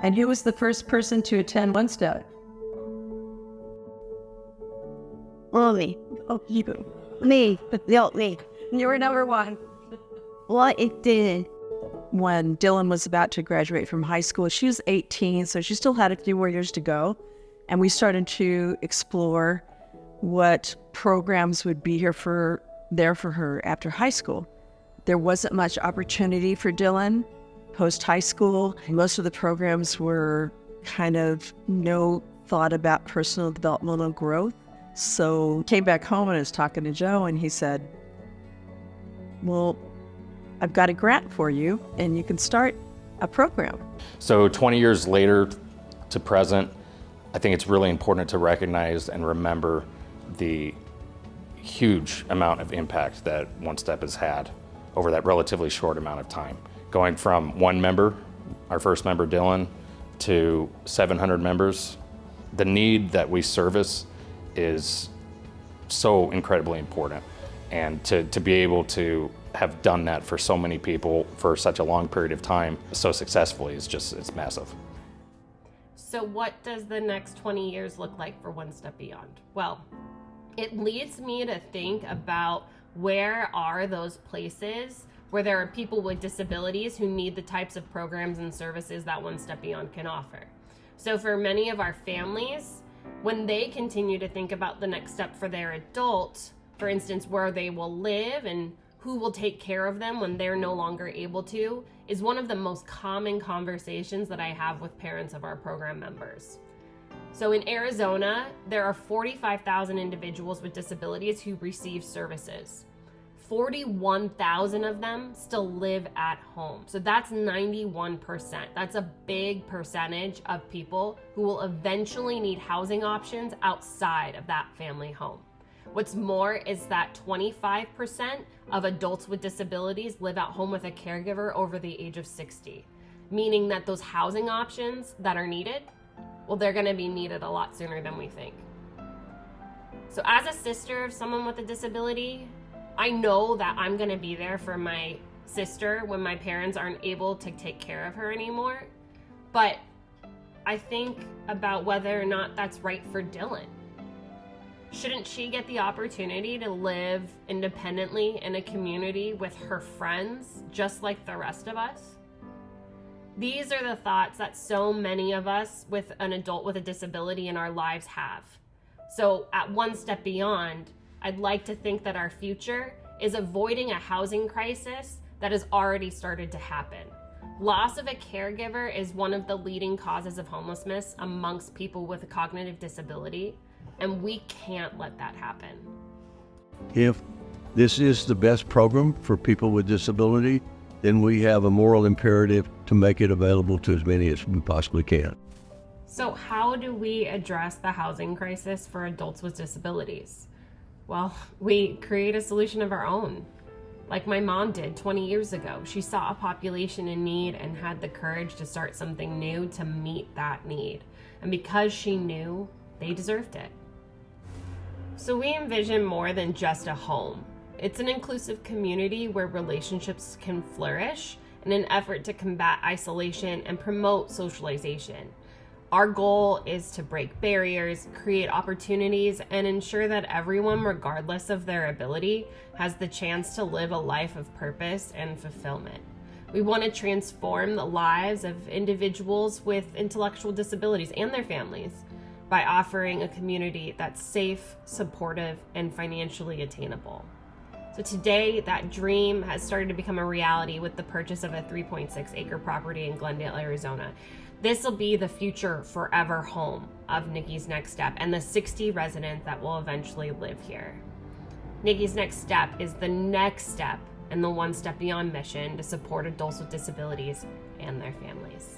And who was the first person to attend One Step? Me. Oh, you. Me. Me. You were number one. What it did. When Dylan was about to graduate from high school, she was 18, so she still had a few more years to go. And we started to explore what programs would be there for her after high school. There wasn't much opportunity for Dylan post-high school. Most of the programs were kind of no thought about personal developmental growth. So came back home and I was talking to Joe, and he said, well, I've got a grant for you and you can start a program. So 20 years later to present, I think it's really important to recognize and remember the huge amount of impact that One Step has had over that relatively short amount of time. Going from one member, our first member Dylan, to 700 members, the need that we service is so incredibly important. And to be able to have done that for so many people for such a long period of time so successfully is just, it's massive. So what does the next 20 years look like for One Step Beyond? Well, it leads me to think about where are those places where there are people with disabilities who need the types of programs and services that One Step Beyond can offer. So for many of our families, when they continue to think about the next step for their adult, for instance, where they will live and who will take care of them when they're no longer able to, is one of the most common conversations that I have with parents of our program members. So in Arizona, there are 45,000 individuals with disabilities who receive services. 41,000 of them still live at home. So that's 91%. That's a big percentage of people who will eventually need housing options outside of that family home. What's more is that 25% of adults with disabilities live at home with a caregiver over the age of 60, meaning that those housing options that are needed, well, they're gonna be needed a lot sooner than we think. So as a sister of someone with a disability, I know that I'm gonna be there for my sister when my parents aren't able to take care of her anymore, but I think about whether or not that's right for Dylan. Shouldn't she get the opportunity to live independently in a community with her friends, just like the rest of us? These are the thoughts that so many of us with an adult with a disability in our lives have. So at One Step Beyond, I'd like to think that our future is avoiding a housing crisis that has already started to happen. Loss of a caregiver is one of the leading causes of homelessness amongst people with a cognitive disability, and we can't let that happen. If this is the best program for people with disability, then we have a moral imperative to make it available to as many as we possibly can. So how do we address the housing crisis for adults with disabilities? Well, we create a solution of our own. Like my mom did 20 years ago. She saw a population in need and had the courage to start something new to meet that need. And because she knew, they deserved it. So we envision more than just a home. It's an inclusive community where relationships can flourish in an effort to combat isolation and promote socialization. Our goal is to break barriers, create opportunities, and ensure that everyone, regardless of their ability, has the chance to live a life of purpose and fulfillment. We want to transform the lives of individuals with intellectual disabilities and their families by offering a community that's safe, supportive, and financially attainable. So today, that dream has started to become a reality with the purchase of a 3.6-acre property in Glendale, Arizona. This will be the future forever home of Nikki's Next Step and the 60 residents that will eventually live here. Nikki's Next Step is the next step in the One Step Beyond mission to support adults with disabilities and their families.